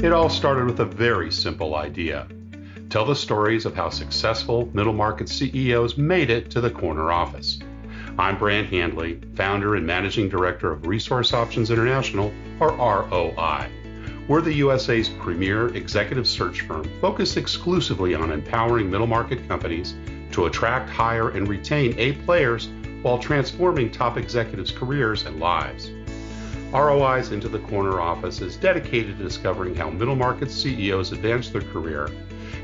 It all started with a very simple idea. Tell the stories of how successful middle market CEOs made it to the corner office. I'm Brant Handley, founder and managing director of Resource Options International, or ROI. We're the USA's premier executive search firm focused exclusively on empowering middle market companies to attract, hire, and retain A players while transforming top executives' careers and lives. ROI's Into the Corner office is dedicated to discovering how middle market CEOs advance their career,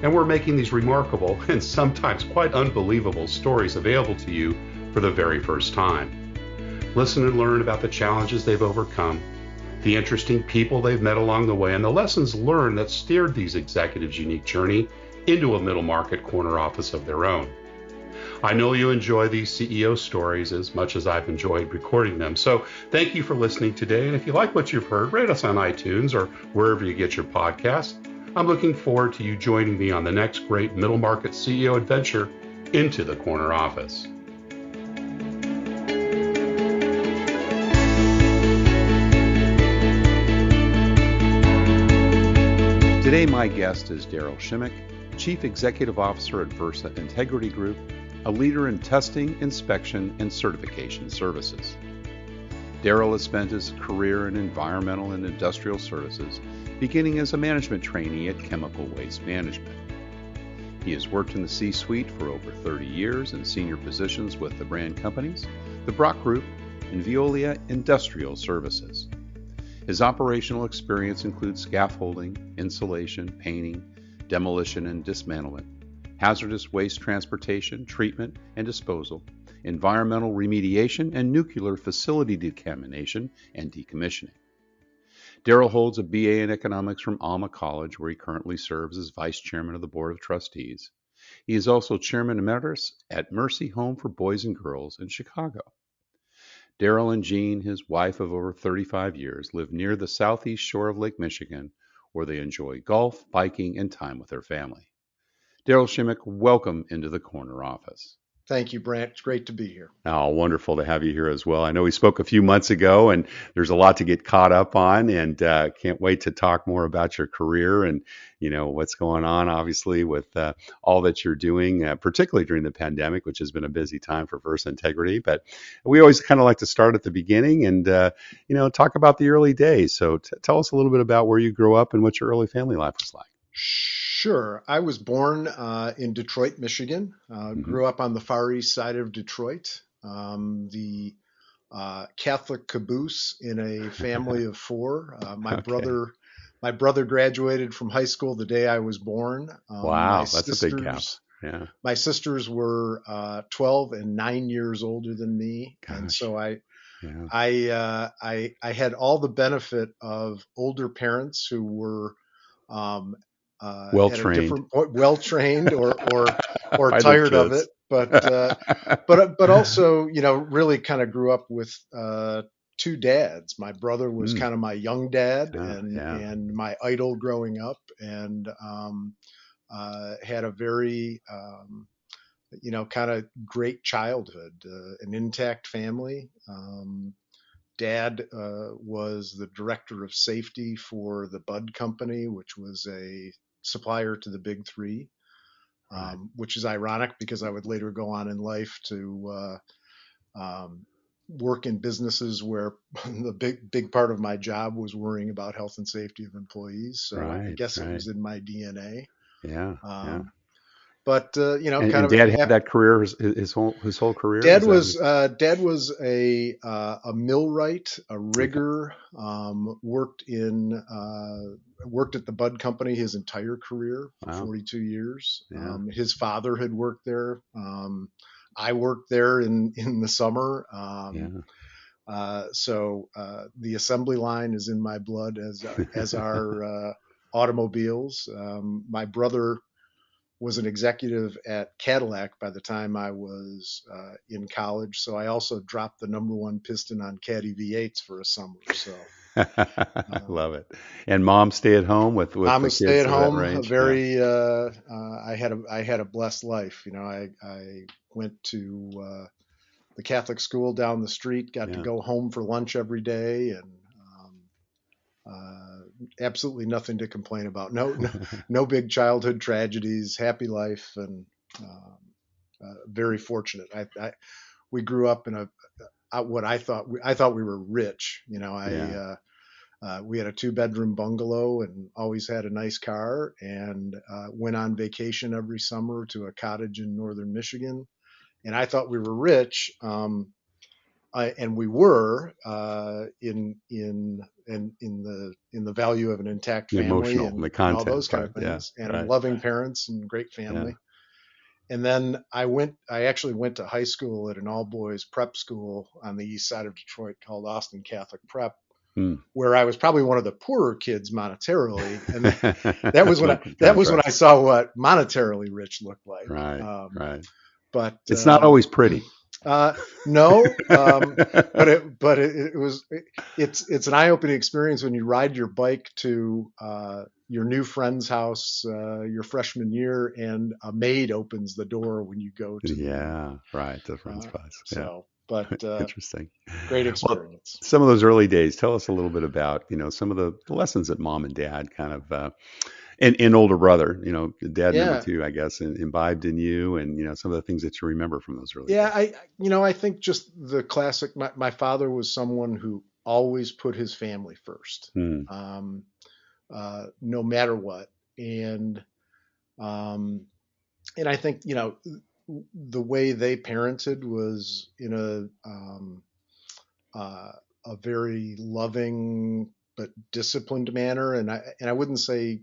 and we're making these remarkable and sometimes quite unbelievable stories available to you for the very first time. Listen and learn about the challenges they've overcome, the interesting people they've met along the way, and the lessons learned that steered these executives' unique journey into a middle market corner office of their own. I know you enjoy these CEO stories as much as I've enjoyed recording them. So thank you for listening today. And if you like what you've heard, rate us on iTunes or wherever you get your podcasts. I'm looking forward to you joining me on the next great middle market CEO adventure into the corner office. Today, my guest is Darryl Schimeck, Chief Executive Officer at Versa Integrity Group, a leader in testing, inspection, and certification services. Darryl has spent his career in environmental and industrial services, beginning as a management trainee at Chemical Waste Management. He has worked in the C-suite for over 30 years in senior positions with the brand companies, the Brock Group, and Veolia Industrial Services. His operational experience includes scaffolding, insulation, painting, demolition and dismantlement, hazardous waste transportation, treatment and disposal, environmental remediation, and nuclear facility decontamination and decommissioning. Darryl holds a BA in economics from Alma College, where he currently serves as Vice Chairman of the Board of Trustees. He is also Chairman Emeritus at Mercy Home for Boys and Girls in Chicago. Darryl and Jeanne, his wife of over 35 years, live near the southeast shore of Lake Michigan, where they enjoy golf, biking, and time with their family. Darryl Schimeck, welcome into the corner office. Thank you, Brant. It's great to be here. Oh, wonderful to have you here as well. I know we spoke a few months ago, and there's a lot to get caught up on, and can't wait to talk more about your career and what's going on, obviously, with all that you're doing, particularly during the pandemic, which has been a busy time for Versa Integrity. But we always kind of like to start at the beginning and talk about the early days. So tell us a little bit about where you grew up and what your early family life was like. Sure. I was born in Detroit, Michigan. Grew up on the far east side of Detroit. The Catholic caboose in a family of four. My brother graduated from high school the day I was born. Wow, that's a big gap. Yeah. My sisters were 12 and 9 years older than me, Gosh. and so I had all the benefit of older parents who were well-trained or tired of it, but also really kind of grew up with two dads. My brother was kind of my young dad and my idol growing up, and had a very kind of great childhood, an intact family. Dad was the director of safety for the Bud Company, which was a supplier to the big three, which is ironic because I would later go on in life to work in businesses where the big part of my job was worrying about health and safety of employees. So I guess it was in my DNA. Yeah. But and Dad had that career his whole career. Dad was a millwright, a rigger. Worked at the Bud Company his entire career for 42 years. Yeah. His father had worked there. I worked there in the summer. So the assembly line is in my blood, as our automobiles. My brother was an executive at Cadillac by the time I was in college. So I also dropped the number one piston on Caddy V8s for a summer. So love it. And mom stay at home with mom the kids. Stay at home. I had a blessed life. I went to the Catholic school down the street, got to go home for lunch every day, and absolutely nothing to complain about. No big childhood tragedies, happy life, and very fortunate. We grew up in what I thought we were rich. You know, we had a 2-bedroom bungalow and always had a nice car, and went on vacation every summer to a cottage in northern Michigan. And I thought we were rich, and we were in the value of an intact family, emotional, and, the content, and all those kind of things, and loving parents and great family. And then I actually went to high school at an all boys prep school on the east side of Detroit called Austin Catholic Prep, where I was probably one of the poorer kids monetarily, and that was when I saw what monetarily rich looked like. Right. But it's not always pretty. No, but it's an eye-opening experience when you ride your bike to your new friend's house your freshman year, and a maid opens the door when you go to the friend's place. But interesting, great experience. Well, some of those early days. Tell us a little bit about some of the lessons that mom and dad kind of. And older brother, dad number 2, I guess, imbibed in you, and some of the things that you remember from those early days. I think just the classic. My father was someone who always put his family first, no matter what, and I think the way they parented was in a very loving but disciplined manner, and I wouldn't say.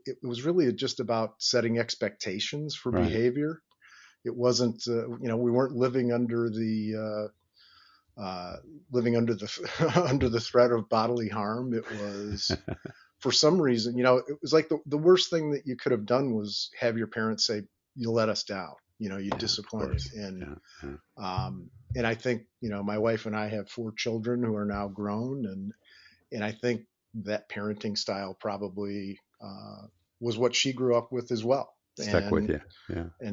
It was really just about setting expectations for behavior. It wasn't, we weren't living under the under the threat of bodily harm. It was, for some reason, it was like the worst thing that you could have done was have your parents say, "You let us down." You disappointed, and I think my wife and I have 4 children who are now grown, and I think that parenting style probably was what she grew up with as well. Stuck with you.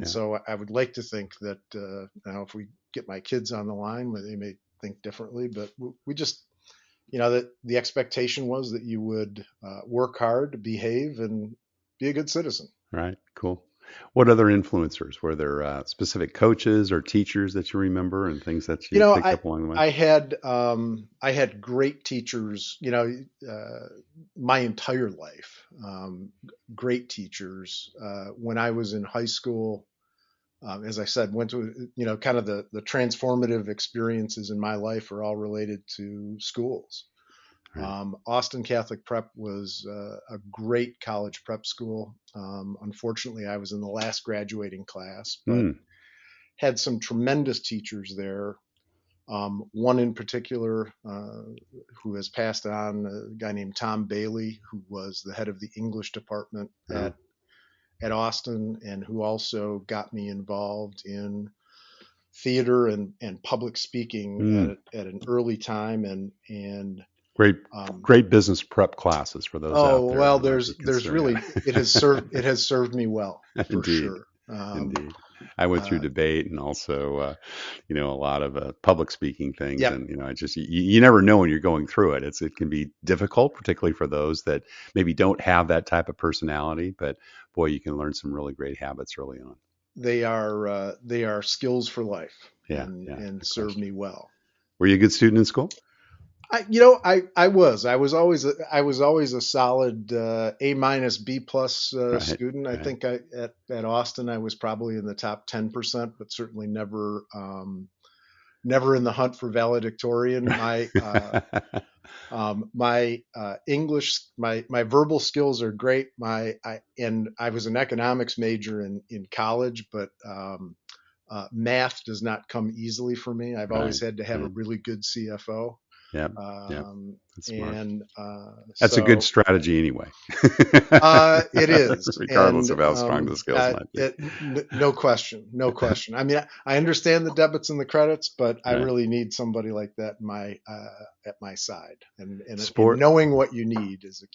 So I would like to think that now if we get my kids on the line, they may think differently, but we just, that the expectation was that you would work hard, behave, and be a good citizen. Right. Cool. What other influencers? Were there specific coaches or teachers that you remember, and things that you picked up along the way? I had great teachers, my entire life. Great teachers. When I was in high school, as I said, went to, kind of the transformative experiences in my life are all related to schools. Right. Austin Catholic Prep was a great college prep school. Unfortunately, I was in the last graduating class, but had some tremendous teachers there. One in particular who has passed on, a guy named Tom Bailey, who was the head of the English department at Austin, and who also got me involved in theater and public speaking at an early time, and Great business prep classes for those out there. Well, there's really it has served me well, for sure. Indeed. I went through debate and also a lot of public speaking things, and you never know when you're going through it. It can be difficult, particularly for those that maybe don't have that type of personality, but boy, you can learn some really great habits early on. They are skills for life, and serve me well. Were you a good student in school? I was always a solid A- B+ student. I think at Austin I was probably in the top 10%, but certainly never in the hunt for valedictorian. My English, my verbal skills are great. And I was an economics major in college, but math does not come easily for me. I've always had to have a really good CFO. That's smart. And that's a good strategy anyway. It is, regardless of how strong the skills might be. No question. I mean, I understand the debits and the credits, but I really need somebody like that at my side. And knowing what you need is a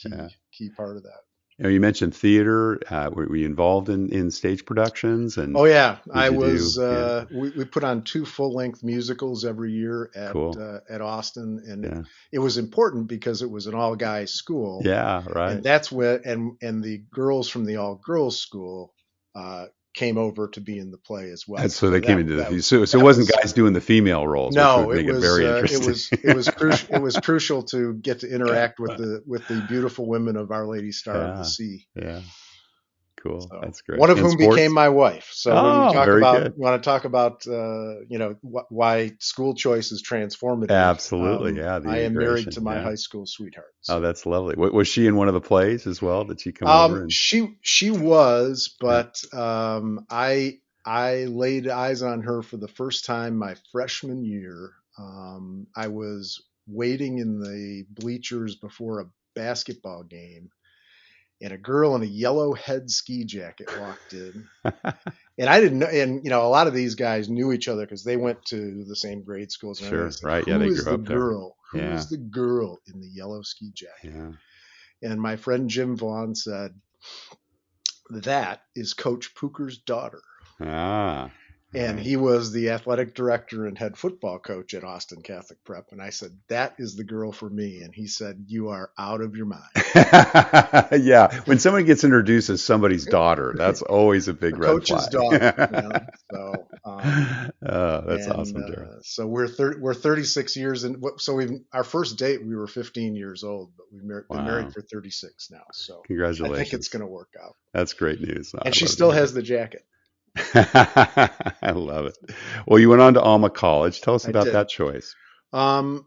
key part of that. You mentioned theater. Were you involved in stage productions? And Oh yeah, what I did you was. do? Yeah, We put on 2 full-length musicals every year cool. at Austin, and Yeah, it was important because it was an all-guys school, yeah, and right. that's where and the girls from the all-girls school uh, came over to be in the play as well. That's so they So came that into that the so it that wasn't was guys doing the female roles, which no, would make it very interesting. it was crucial to get to interact with the beautiful women of Our Lady Star of the Yeah, Sea. yeah, cool. So That's great. one of And whom became sports? my wife. So when you Oh, talk very about good. you want to talk about why school choice is transformative, Absolutely. Yeah, the I am married integration. to my Yeah. high school sweetheart. Oh, So that's lovely. Was she in one of the plays as well? Did she come over and? she was, Yeah. but I laid eyes on her for the first time my freshman year. I was waiting in the bleachers before a basketball game, and a girl in a yellow head ski jacket walked in. And I didn't know, and a lot of these guys knew each other because they went to the same grade schools and everything. I Sure. said, Right. Yeah, "Who they is grew the up there. girl? Who Yeah. is the girl in the yellow ski jacket?" Yeah. And my friend Jim Vaughn said, "That is Coach Pooker's daughter." Ah. And Right. he was the athletic director and head football coach at Austin Catholic Prep. And I said, "That is the girl for me." And he said, "You are out of your mind." Yeah, when somebody gets introduced as somebody's daughter, that's always a A big red coach's flag. daughter, So, Oh, that's and awesome, Darryl. so we're 36 years in. So we our first date we were 15 years old, but we've been married Wow. for 36 now. So I think it's Congratulations. going to work out. That's great news. I And she love to still hear has the jacket. it. I love it. Well, you went on to Alma College. Tell us I about did. that choice. Um,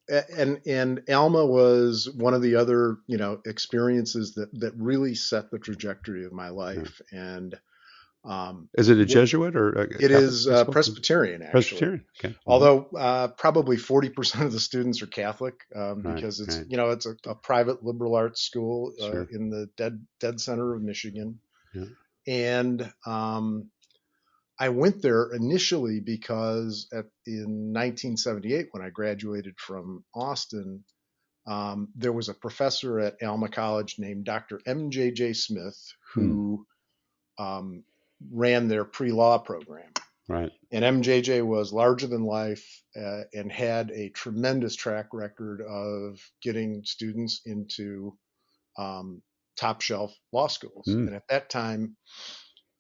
and Alma was one of the other experiences that really set the trajectory of my Yeah. life. And Is it a what Jesuit or a it Catholic is school? Presbyterian actually. Presbyterian. Okay. Hmm. Although probably 40% of the students are Catholic Right. because it's Right. it's a private liberal arts school Sure. in the dead center of Michigan. Yeah. And I went there initially because in 1978 when I graduated from Austin, there was a professor at Alma College named Dr. M.J.J. Smith Hmm. who ran their pre-law program. Right. And MJJ was larger than life and had a tremendous track record of getting students into top shelf law schools. Hmm. And at that time,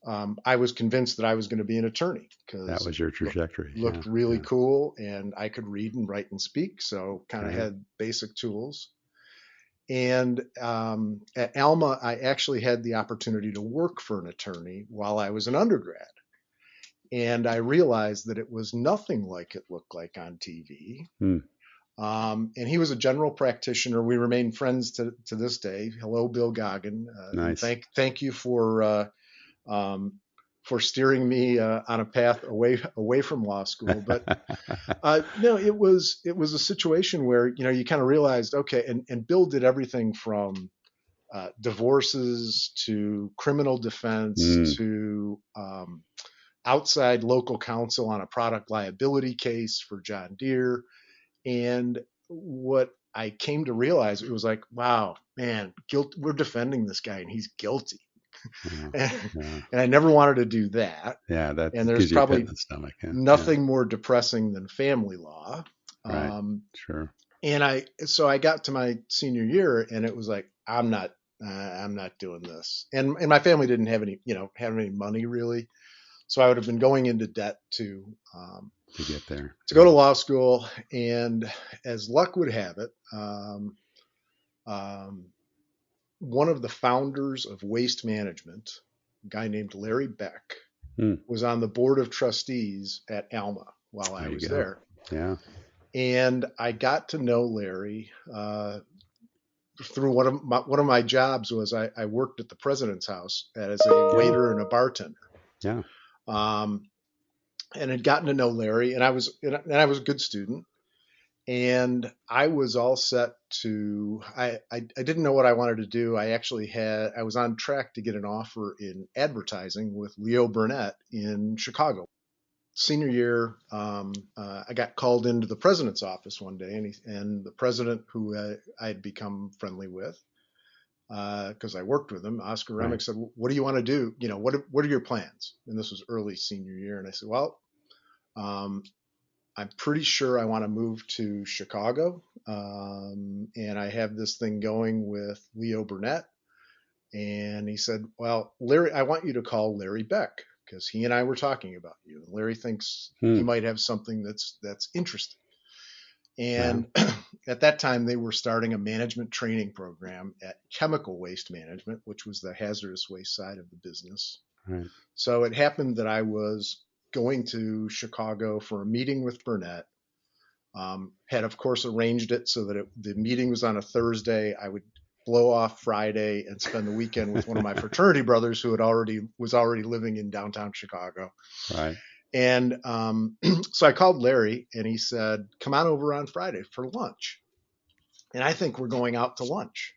I was convinced that I was going to be an attorney That because was your trajectory. Yeah. looked really Yeah. cool and I could read and write and speak. So kind of Right. had basic tools. And at Alma, I actually had the opportunity to work for an attorney while I was an undergrad. And I realized that it was nothing like it looked like on TV. Hmm. And he was a general practitioner. We remain friends to this day. Hello, Bill Goggin, and Nice. thank you for steering me on a path away from law school. But no, it was a situation where you kind of realized, okay, and Bill did everything from divorces to criminal defense Hmm. to outside local counsel on a product liability case for John Deere. And what I came to realize, it was like, wow, man, we're defending this guy and he's guilty. Wow. and, Yeah. I never wanted to do that. Yeah. That And there's gives you a pit in probably the stomach. Yeah. Yeah. nothing more depressing than family law. Right. Um, Sure. and so I got to my senior year and it was like, I'm not doing this. And my family didn't have any money really. So I would have been going into debt to get there. go to law school. And as luck would have it, one of the founders of Waste Management, a guy named Larry Beck, Hmm. was on the Board of Trustees at Alma while I There you was go. there. Yeah. And I got to know Larry through one of my jobs was I worked at the president's house as a waiter and a bartender. Yeah. And had gotten to know Larry, and I was a good student, and I was all set to. I didn't know what I wanted to do. I was on track to get an offer in advertising with Leo Burnett in Chicago. Senior year, I got called into the president's office one day, and the president, who I had become friendly with, because I worked with him. Oscar Right. Remick said, "What do you want to do? What are your plans?" And this was early senior year, and I said, "Well, I'm pretty sure I want to move to Chicago, and I have this thing going with Leo Burnett." And he said, "Well, Larry, I want you to call Larry Beck because he and I were talking about you. And Larry thinks he might have something that's interesting." And at that time, they were starting a management training program at Chemical Waste Management, which was the hazardous waste side of the business. Right. So it happened that I was going to Chicago for a meeting with Burnett. Had, of course, arranged it so that the meeting was on a Thursday. I would blow off Friday and spend the weekend with one of my fraternity brothers who was already living in downtown Chicago. Right. And so I called Larry, and he said, "Come on over on Friday for lunch." And I think we're going out to lunch,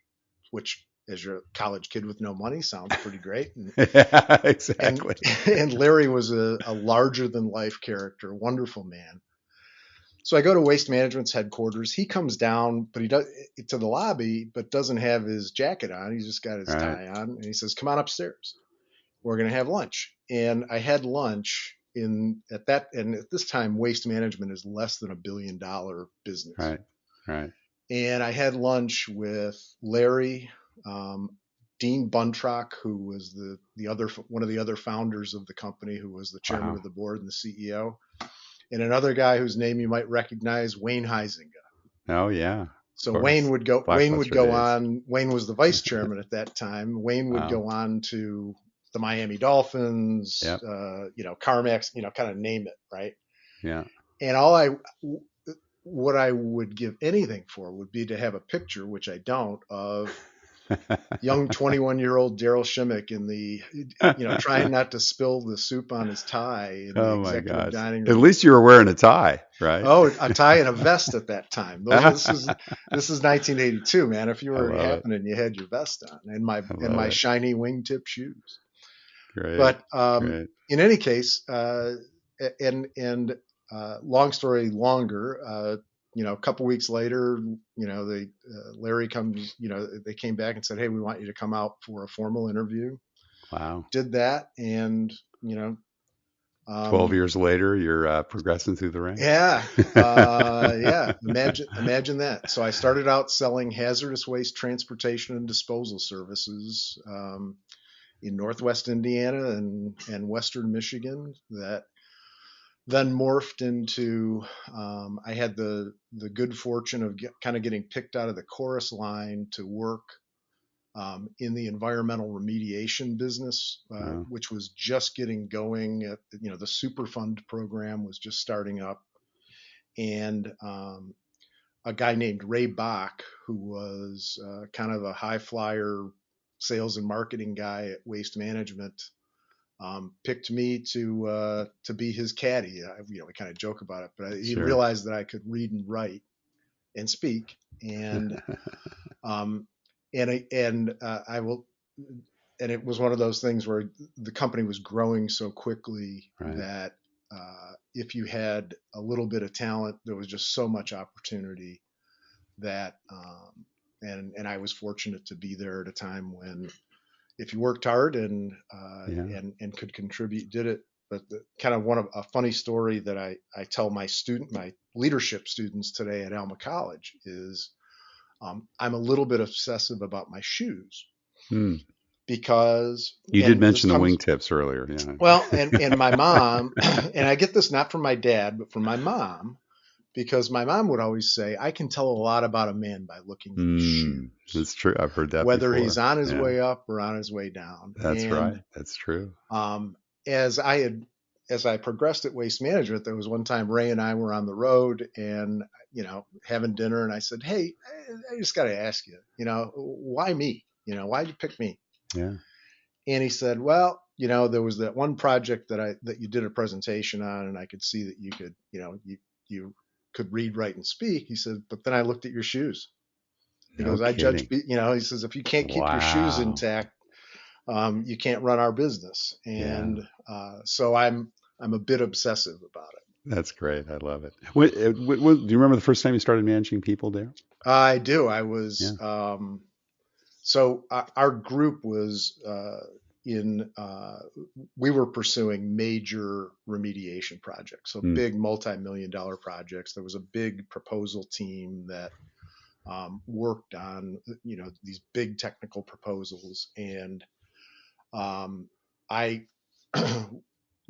which, as you're a college kid with no money, sounds pretty great. Yeah, exactly. And Larry was a larger than life character, wonderful man. So I go to Waste Management's headquarters. He comes down, but he does to the lobby, but doesn't have his jacket on. He's just got his tie on, and he says, "Come on upstairs. We're going to have lunch." And I had lunch at this time, Waste Management is less than $1 billion business. Right. And I had lunch with Larry, Dean Buntrock, who was one of the other founders of the company, who was the chairman of the board and the CEO, and another guy whose name you might recognize, Wayne Huizinga. Oh yeah. So Wayne would go days. on. Wayne was the vice chairman at that time. Wayne would go on to the Miami Dolphins, CarMax, kind of name it, right? Yeah. And what I would give anything for would be to have a picture, which I don't, of young 21-year-old Darryl Schimeck in the, trying not to spill the soup on his tie in the executive dining room. At least you were wearing a tie, right? Oh, a tie and a vest at that time. This is 1982, man. If you were happening, you had your vest on and my shiny wingtip shoes. Great. But in any case, long story longer, a couple weeks later, Larry comes, they came back and said, "Hey, we want you to come out for a formal interview." Wow. Did that. And, 12 years later, you're progressing through the ranks. Yeah. Yeah. Imagine that. So I started out selling hazardous waste transportation and disposal services, in Northwest Indiana and Western Michigan. That then morphed into, I had the good fortune of kind of getting picked out of the chorus line to work in the environmental remediation business, which was just getting going. The Superfund program was just starting up. And a guy named Ray Bach, who was kind of a high flyer sales and marketing guy at Waste Management, picked me to be his caddy. We kind of joke about it, but he realized that I could read and write and speak, and it was one of those things where the company was growing so quickly that if you had a little bit of talent, there was just so much opportunity that, and I was fortunate to be there at a time when, if you worked hard and could contribute, did it. But a funny story that I tell my leadership students today at Alma College is, I'm a little bit obsessive about my shoes. Because you did mention the wingtips earlier. Yeah. Well, and my mom, and I get this not from my dad, but from my mom, because my mom would always say, "I can tell a lot about a man by looking at his shoes." That's true. I've heard that whether before. he's on his way up or on his way down. That's right. That's true. As I progressed at Waste Management, there was one time Ray and I were on the road and, having dinner, and I said, "Hey, I just got to ask you, why me? Why'd you pick me?" Yeah. And he said, "Well, there was that one project that you did a presentation on, and I could see that you could, you could read, write, and speak." He said, "But then I looked at your shoes." He goes, "I judge, he says, if you can't keep your shoes intact, you can't run our business." And so I'm a bit obsessive about it. That's great. I love it. Do you remember the first time you started managing people there? I do. I was So our group was we were pursuing major remediation projects, so big multi-million-dollar projects. There was a big proposal team that worked on these big technical proposals, and I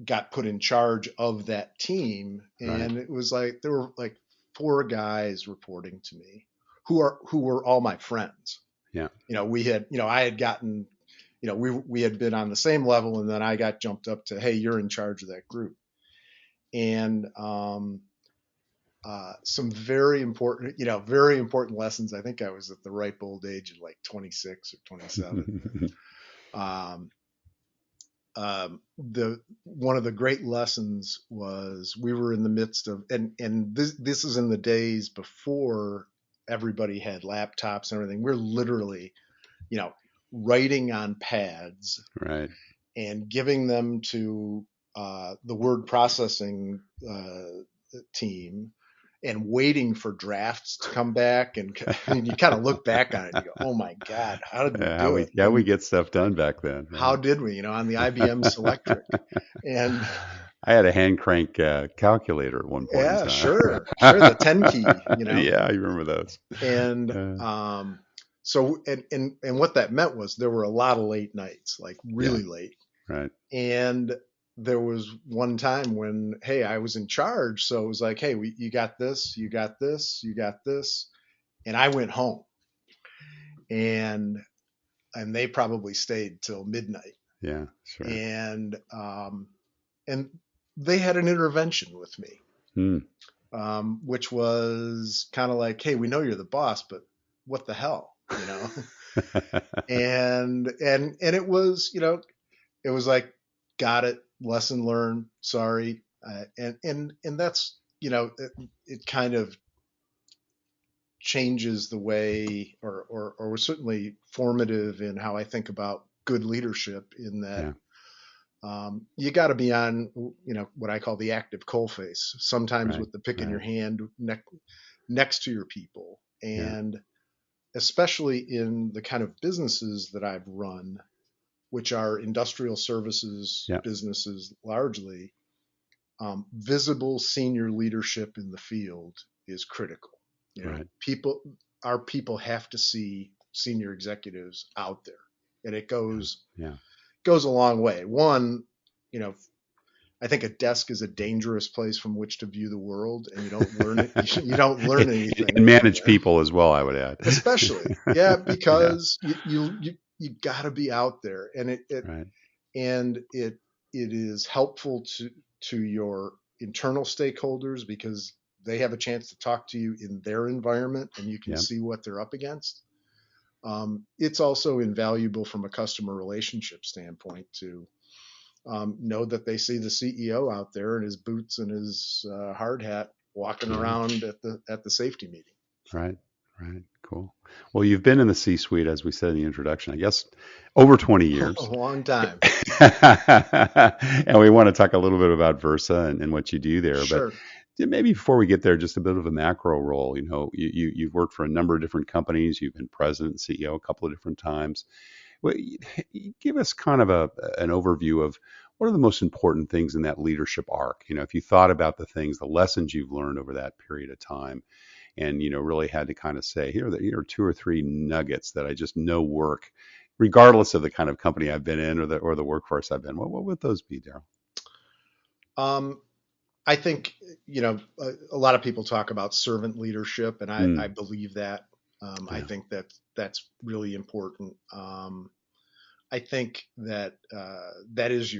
got put in charge of that team, and It was like there were like 4 guys reporting to me who were all my friends. Yeah. I had gotten, we had been on the same level, and then I got jumped up to, hey, you're in charge of that group. And some very important lessons. I think I was at the ripe old age of like 26 or 27. One of the great lessons was we were in the midst of, and this is in the days before everybody had laptops and everything. We're literally, writing on pads, right, and giving them to the word processing team, and waiting for drafts to come back. And you kind of look back on it and you go, oh my God, how did we do it? Yeah, we get stuff done back then. Right? How did we, on the IBM Selectric? And I had a hand crank calculator at one point. Yeah, sure. The 10 key, Yeah, I remember those. And so what that meant was there were a lot of late nights, like really late. Right. And there was one time when, hey, I was in charge. So it was like, hey, you got this, you got this, you got this. And I went home. And they probably stayed till midnight. Yeah, sure. And they had an intervention with me, which was kind of like, hey, we know you're the boss, but what the hell, and it was, it was like, got it, lesson learned, sorry. And that's, it kind of changes the way, or was certainly formative in how I think about good leadership, in that you got to be on, what I call the active coalface, sometimes with the pick in your hand next to your people. And especially in the kind of businesses that I've run, which are industrial services businesses largely, visible senior leadership in the field is critical. Our people have to see senior executives out there, and it goes a long way. One, I think a desk is a dangerous place from which to view the world, and you don't learn it. You don't learn anything. And manage people as well, I would add. Especially, because you got to be out there, and it is helpful to your internal stakeholders, because they have a chance to talk to you in their environment, and you can see what they're up against. It's also invaluable from a customer relationship standpoint to know that they see the CEO out there in his boots and his hard hat walking around at the safety meeting. Right. Cool. Well, you've been in the C-suite, as we said in the introduction, I guess, over 20 years. A long time. And we want to talk a little bit about Versa and what you do there. Sure. But maybe before we get there, just a bit of a macro role. You've worked for a number of different companies. You've been president and CEO a couple of different times. Well, give us kind of an overview of what are the most important things in that leadership arc. If you thought about the things, the lessons you've learned over that period of time, and really had to kind of say, here are 2 or 3 nuggets that I just know work, regardless of the kind of company I've been in or the workforce I've been. What would those be, Darryl? I think a lot of people talk about servant leadership, and I believe that. I think that's really important. I think that that is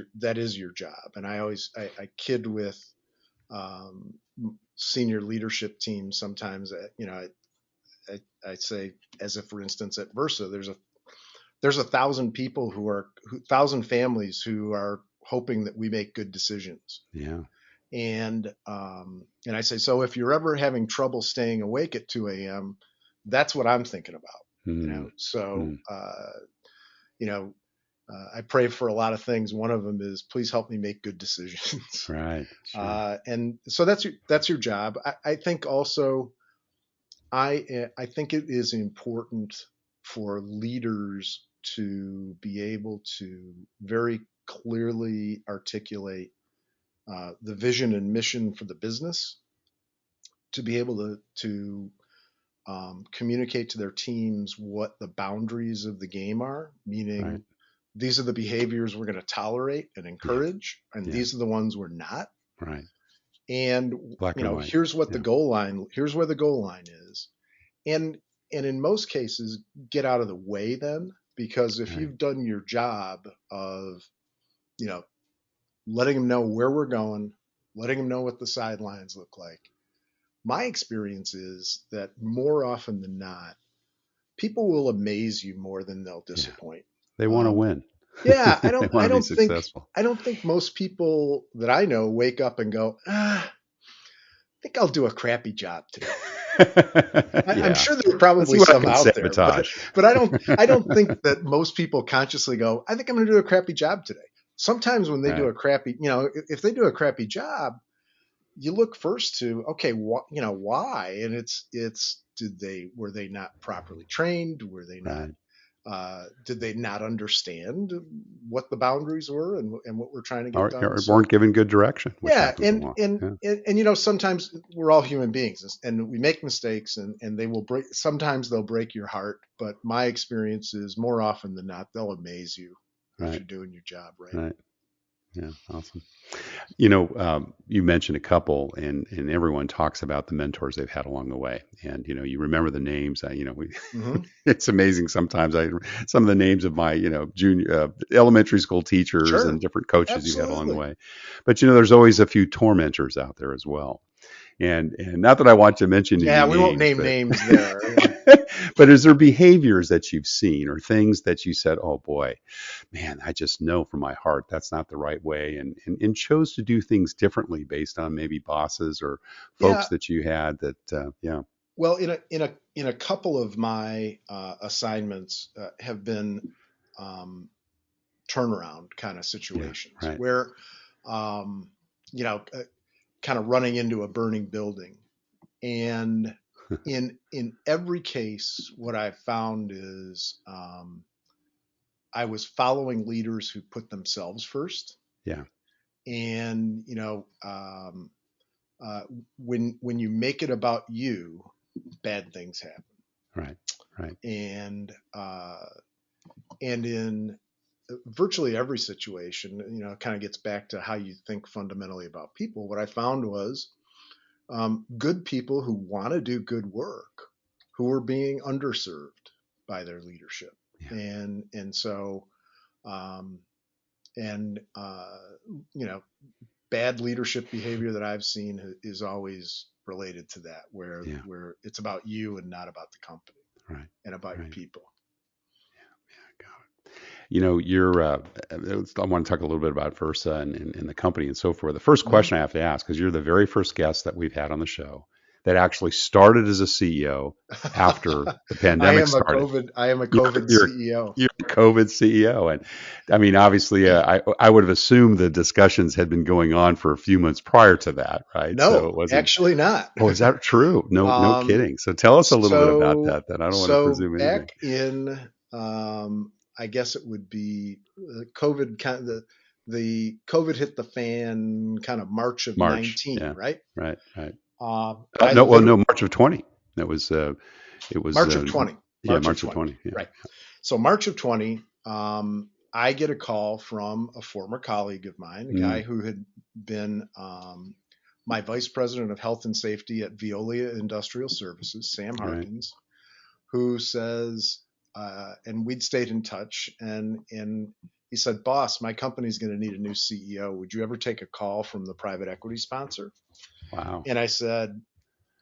your job, and I kid with senior leadership teams sometimes. I say, as if, for instance, at Versa, there's 1,000 people 1,000 families who are hoping that we make good decisions. Yeah. And I say, so if you're ever having trouble staying awake at 2 a.m., that's what I'm thinking about. I pray for a lot of things. One of them is, please help me make good decisions. Right. Sure. And so that's your job. I think also, I think it is important for leaders to be able to very clearly articulate the vision and mission for the business, to be able to communicate to their teams what the boundaries of the game are, meaning Right. these are the behaviors we're going to tolerate and encourage, and these are the ones we're not. Right. And Black and white. here's what the goal line. Here's where the goal line is, and in most cases, get out of the way then, because if you've done your job of, letting them know where we're going, letting them know what the sidelines look like. My experience is that more often than not, people will amaze you more than they'll disappoint. They want to win. Yeah, I They want to be successful. I don't think most people that I know wake up and go, I think I'll do a crappy job today. I'm sure there are probably some out there, but I don't think that most people consciously go, I think I'm going to do a crappy job today. Sometimes when they do a crappy, if they do a crappy job, you look first to, okay, why? And it's were they not properly trained? Were they not? Did they not understand what the boundaries were and what we're trying to get done? Or weren't given good direction. And sometimes we're all human beings and we make mistakes and they will break. Sometimes they'll break your heart, but my experience is more often than not they'll amaze you if you're doing your job right. Yeah, awesome. You mentioned a couple, and everyone talks about the mentors they've had along the way, and you remember the names. It's amazing sometimes. Some of the names of my junior elementary school teachers and different coaches you've had along the way, but there's always a few tormentors out there as well. And not that I want to mention we won't name names there. But is there behaviors that you've seen or things that you said, oh boy, man, I just know from my heart that's not the right way, and chose to do things differently based on maybe bosses or folks that you had that Well, in a couple of my assignments have been turnaround kind of situations where kind of running into a burning building. And in every case, what I found is I was following leaders who put themselves first. Yeah. And, when you make it about you, bad things happen. Right. And in virtually every situation, it kind of gets back to how you think fundamentally about people. What I found was good people who want to do good work, who are being underserved by their leadership. And so, bad leadership behavior that I've seen is always related to that, where it's about you and not about the company, and about your people. You're. I want to talk a little bit about Versa and the company and so forth. The first question I have to ask, because you're the very first guest that we've had on the show that actually started as a CEO after the pandemic started. I am a COVID CEO. You're a COVID CEO, and I mean, obviously, I would have assumed the discussions had been going on for a few months prior to that, right? No, so it wasn't, actually not. Oh, is that true? No kidding. So tell us a little bit about that. Then I don't want to presume anything. Back in I guess it would be COVID. The COVID hit the fan kind of March of 19, right? Right. March of 20. It was March of 20. March of 20. Yeah. Right. So March of 20, I get a call from a former colleague of mine, a guy who had been my vice president of health and safety at Veolia Industrial Services, Sam Harkins, who says, and we'd stayed in touch, and he said, boss, my company's going to need a new CEO. Would you ever take a call from the private equity sponsor? Wow. And I said,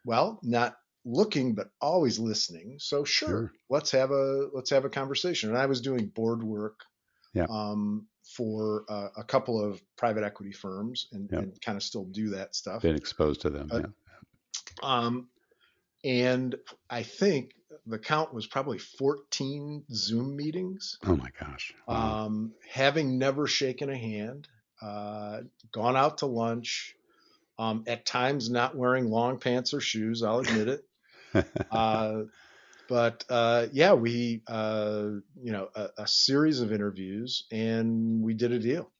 well, not looking, but always listening. So sure. Let's have a conversation. And I was doing board work for a couple of private equity firms and kind of still do that stuff. Been exposed to them. And I think the count was probably 14 Zoom meetings. Oh my gosh. Wow. Having never shaken a hand, gone out to lunch, at times not wearing long pants or shoes, I'll admit it. But yeah, we a series of interviews, and we did a deal.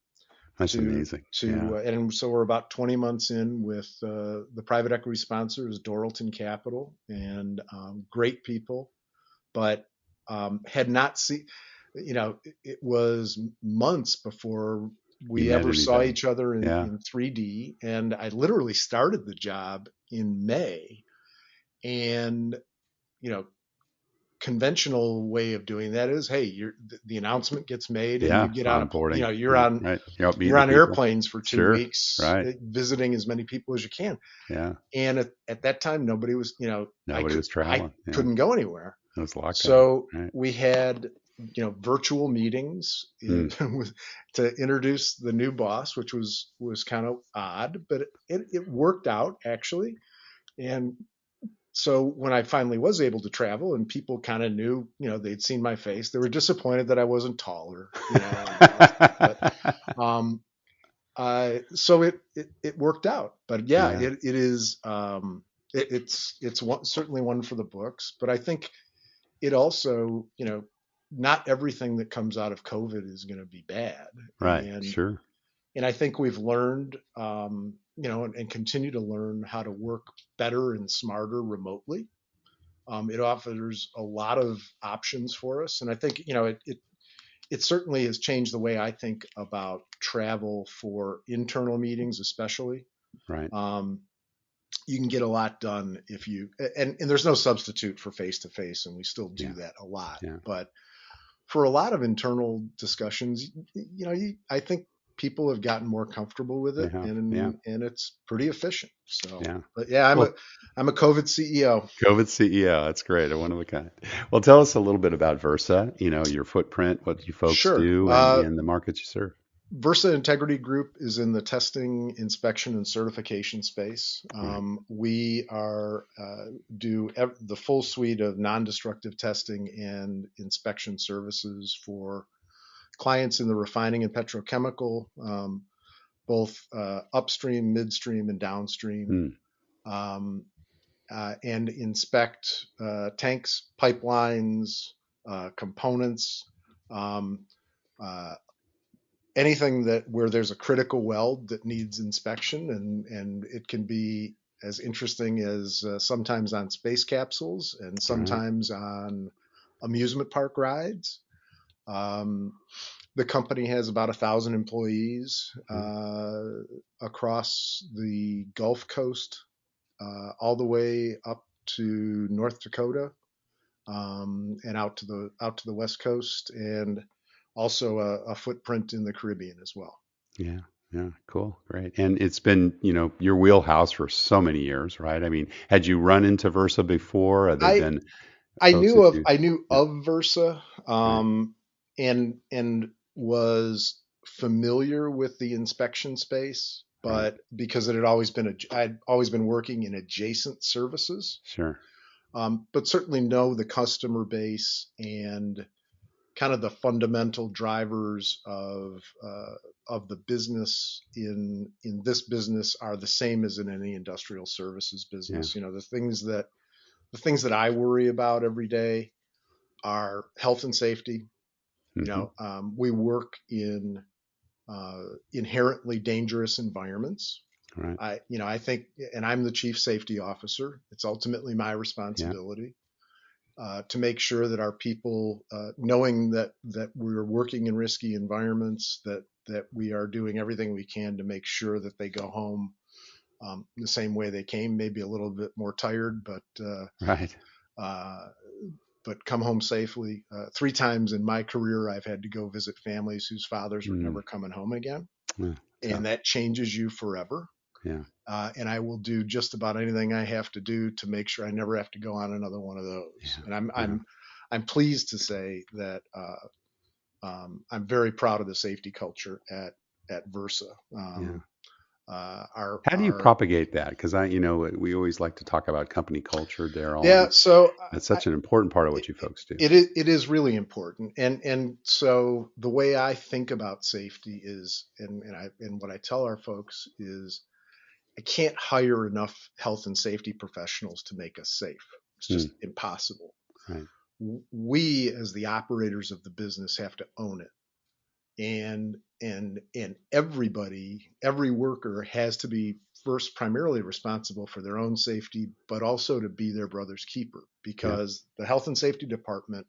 That's amazing. And so we're about 20 months in with the private equity sponsor is Doralton Capital, and great people, but had not seen, it was months before we ever saw each other in 3D. And I literally started the job in May, and, conventional way of doing that is, hey, the announcement gets made, and you get on onboarding. You're on right. you're on airplanes for 2 weeks, right. visiting as many people as you can. Yeah. And at that time, nobody was traveling. I couldn't go anywhere. It was lockdown. So we had virtual meetings to introduce the new boss, which was kind of odd, but it worked out actually. And so when I finally was able to travel, and people kind of knew, they'd seen my face, they were disappointed that I wasn't taller. So it worked out. But yeah, it is certainly one for the books. But I think it also, not everything that comes out of COVID is going to be bad. Right. And I think we've learned, and continue to learn how to work better and smarter remotely. It offers a lot of options for us. And I think, it certainly has changed the way I think about travel for internal meetings, especially. Right. You can get a lot done if you, and there's no substitute for face-to-face, and we still do that a lot. Yeah. But for a lot of internal discussions, I think people have gotten more comfortable with it, and it's pretty efficient. So, but yeah, I'm a COVID CEO. COVID CEO, that's great, a one of a kind. Well, tell us a little bit about Versa. Your footprint, what you folks do, and the markets you serve. Versa Integrity Group is in the testing, inspection, and certification space. We do the full suite of non-destructive testing and inspection services for clients in the refining and petrochemical, both upstream, midstream, and downstream, and inspect tanks, pipelines, components, anything where there's a critical weld that needs inspection, and it can be as interesting as sometimes on space capsules and sometimes on amusement park rides. The company has about 1,000 employees across the Gulf Coast, all the way up to North Dakota, and out to the West Coast, and also a footprint in the Caribbean as well. Yeah. Yeah. Cool. Great. And it's been, your wheelhouse for so many years, right? I mean, had you run into Versa before? I knew of Versa, and was familiar with the inspection space, but because I'd always been working in adjacent services. Sure. But certainly know the customer base, and kind of the fundamental drivers of the business in this business are the same as in any industrial services business. The things that I worry about every day are health and safety. We work in inherently dangerous environments. Right. I think, and I'm the chief safety officer. It's ultimately my responsibility to make sure that our people, knowing that we're working in risky environments, that we are doing everything we can to make sure that they go home the same way they came, maybe a little bit more tired, but but come home safely. 3 times in my career, I've had to go visit families whose fathers were never coming home again, and that changes you forever. Yeah. And I will do just about anything I have to do to make sure I never have to go on another one of those. Yeah. And I'm pleased to say that I'm very proud of the safety culture at Versa. How do you propagate that? Because we always like to talk about company culture, Darryl. Yeah, so it's such an important part of what you folks do. It is really important, and so the way I think about safety is, and what I tell our folks is, I can't hire enough health and safety professionals to make us safe. It's just impossible. Right. We, as the operators of the business, have to own it. And every worker has to be first primarily responsible for their own safety, but also to be their brother's keeper, because the health and safety department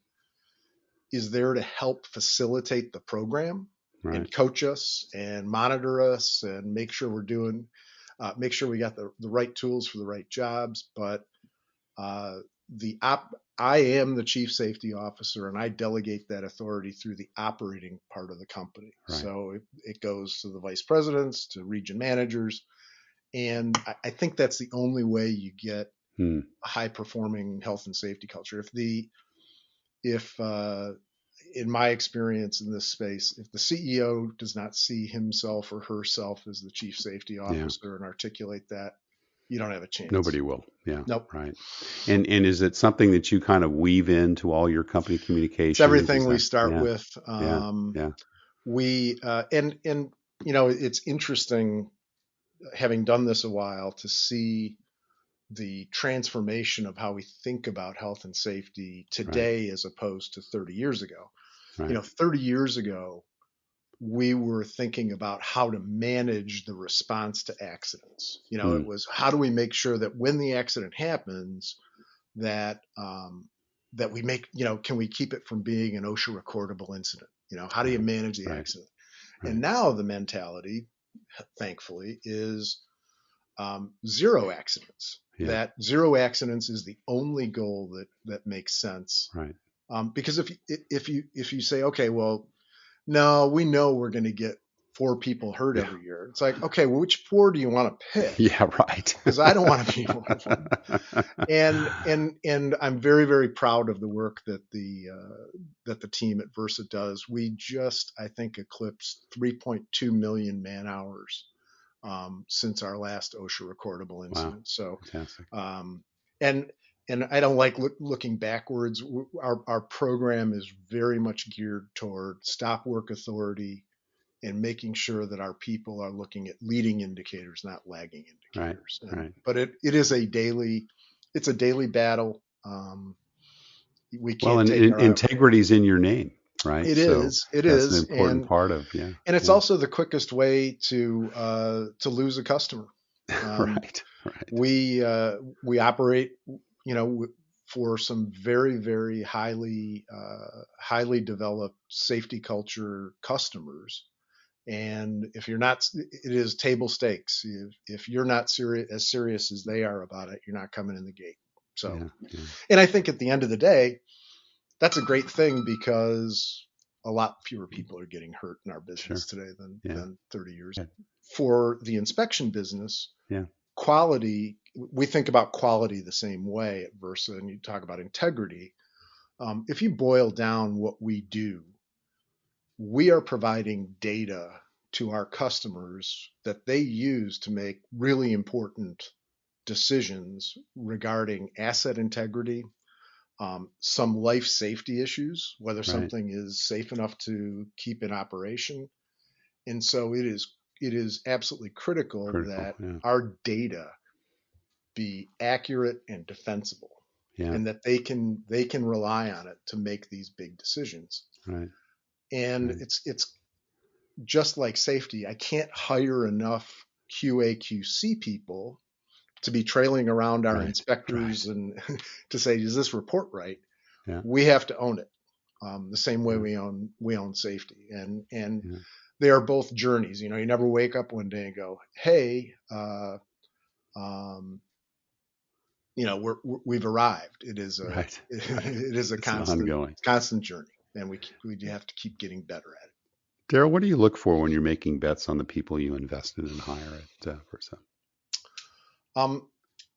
is there to help facilitate the program and coach us and monitor us and make sure we're doing, make sure we got the right tools for the right jobs. But I am the chief safety officer, and I delegate that authority through the operating part of the company. Right. So it goes to the vice presidents, to region managers, and I think that's the only way you get a high performing health and safety culture. If in my experience in this space, if the CEO does not see himself or herself as the chief safety officer and articulate that, you don't have a chance. Nobody will. Yeah. Nope. Right. And is it something that you kind of weave into all your company communication? It's everything we start with. We and it's interesting, having done this a while, to see the transformation of how we think about health and safety today as opposed to 30 years ago. 30 years ago, we were thinking about how to manage the response to accidents. It was, how do we make sure that when the accident happens, that we make, can we keep it from being an OSHA recordable incident? How do you manage the accident? And now the mentality, thankfully, is zero accidents. That zero accidents is the only goal that makes sense. Right. Because if you say, okay, well, no, we know we're going to get 4 people hurt every year. It's like, okay, well, which 4 do you want to pick? Yeah, right. Because I don't want to be one of them. And I'm very, very proud of the work that the team at Versa does. We just, I think, eclipsed 3.2 million man hours since our last OSHA recordable incident. Wow. So, fantastic. And I don't like looking backwards. Our program is very much geared toward stop work authority and making sure that our people are looking at leading indicators, not lagging indicators. Right. But it is a daily battle. We can't take integrity's in your name, right? It is. That's an important part of, and it's also the quickest way to lose a customer. Right. We operate, for some very, very highly developed safety culture customers. And if you're not, it is table stakes. If you're not as serious as they are about it, you're not coming in the gate. So, and I think at the end of the day, that's a great thing, because a lot fewer people are getting hurt in our business today than 30 years ago. For the inspection business, quality, we think about quality the same way at Versa, and you talk about integrity. If you boil down what we do, we are providing data to our customers that they use to make really important decisions regarding asset integrity, some life safety issues, whether something is safe enough to keep in operation. And so it is absolutely critical that our data be accurate and defensible, and that they can rely on it to make these big decisions. Right. And it's just like safety. I can't hire enough QA QC people to be trailing around our inspectors and to say, is this report right? We have to own it. The same way we own safety, and they are both journeys. You never wake up one day and go, hey, we've arrived. It is a constant journey, and we have to keep getting better at it. Darryl, what do you look for when you're making bets on the people you invested and hire at Versa?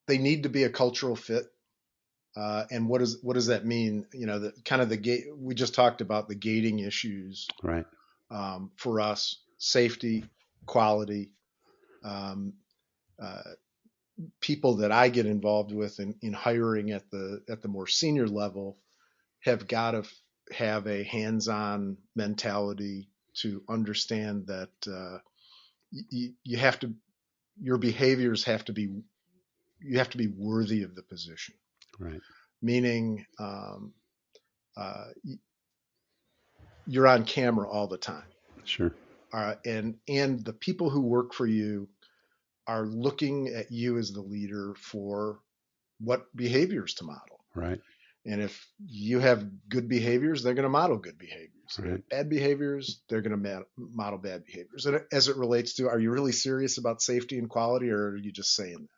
They need to be a cultural fit. And what does that mean? The gate, we just talked about the gating issues. Right. For us, safety, quality, people that I get involved with in hiring at the more senior level have got to have a hands-on mentality to understand that your behaviors have to be worthy of the position. Right. meaning you're on camera all the time. Sure. And the people who work for you are looking at you as the leader for what behaviors to model. Right. And if you have good behaviors, they're going to model good behaviors. Right. Bad behaviors, they're going to model bad behaviors. And as it relates to, are you really serious about safety and quality, or are you just saying that?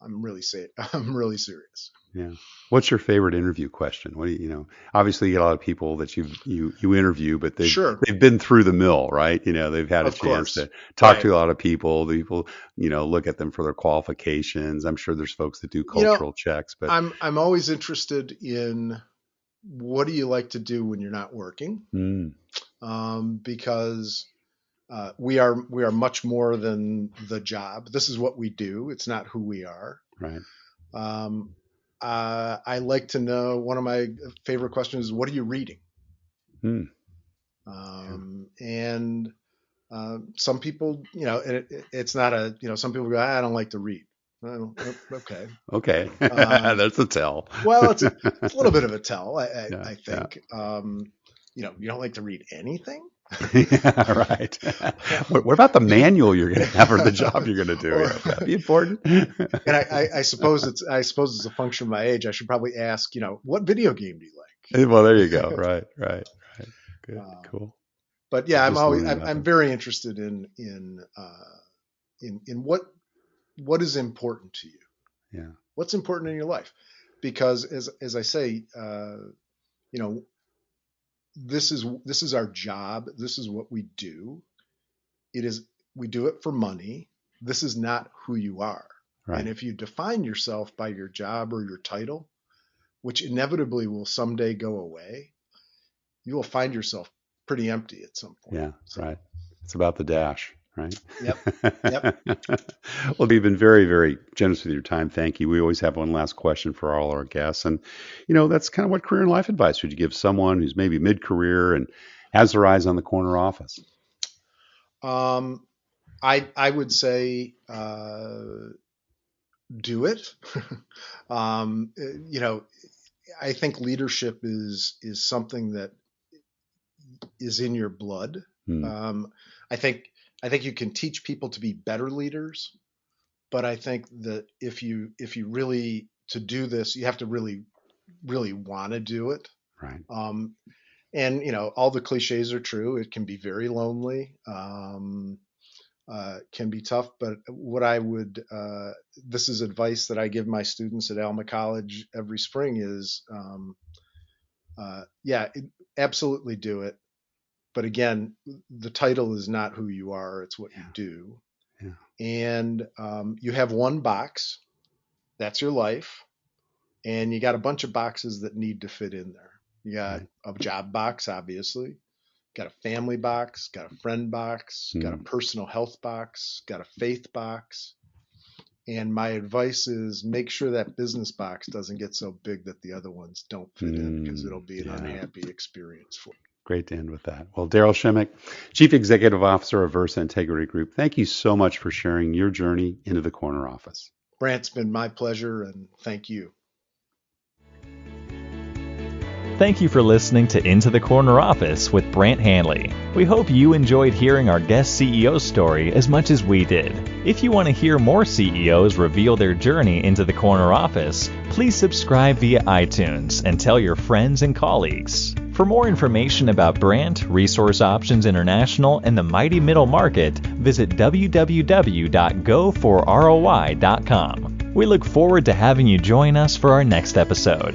I'm really serious. Yeah. What's your favorite interview question? What do you obviously you get a lot of people that you interview, but they've been through the mill, right? They've had a chance to talk to a lot of people. The people, look at them for their qualifications. I'm sure there's folks that do cultural checks, but I'm always interested in what do you like to do when you're not working? Because we are much more than the job. This is what we do. It's not who we are. Right. I like to know, one of my favorite questions is, what are you reading? And some people, it's not some people go, I don't like to read. Well, okay. Okay. That's a tell. Well, it's a little bit of a tell, I think. Yeah. You don't like to read anything? Yeah, right. What about the manual you're going to have or the job you're going to do? That'd be important. And I suppose it's a function of my age. I should probably ask, what video game do you like? Well, there you go. Right. Good. Cool. But yeah, I'm very interested in what is important to you. Yeah. What's important in your life? Because as I say, this is our job. This is what we do. We do it for money. This is not who you are. Right. And if you define yourself by your job or your title, which inevitably will someday go away, you will find yourself pretty empty at some point. Yeah, so. Right. It's about the dash, right? Yep. Well, you've been very, very generous with your time. Thank you. We always have one last question for all our guests. And, that's kind of what career and life advice would you give someone who's maybe mid-career and has their eyes on the corner office? I would say do it. I think leadership is something that is in your blood. I think you can teach people to be better leaders, but I think that if you really, to do this, you have to really, really want to do it. Right. And all the cliches are true. It can be very lonely, can be tough. But what I would, this is advice that I give my students at Alma College every spring is, absolutely do it. But again, the title is not who you are, it's what you do. Yeah. And you have one box, that's your life, and you got a bunch of boxes that need to fit in there. You got a job box, obviously, got a family box, got a friend box, got a personal health box, got a faith box. And my advice is make sure that business box doesn't get so big that the other ones don't fit in, because it'll be an unhappy experience for you. Great to end with that. Well, Darryl Schimeck, Chief Executive Officer of Versa Integrity Group, thank you so much for sharing your journey into the corner office. Brant, it's been my pleasure, and thank you. Thank you for listening to Into the Corner Office with Brant Hanley. We hope you enjoyed hearing our guest CEO story as much as we did. If you want to hear more CEOs reveal their journey into the corner office, please subscribe via iTunes and tell your friends and colleagues. For more information about Brant, Resource Options International, and the mighty middle market, visit www.goforroi.com. We look forward to having you join us for our next episode.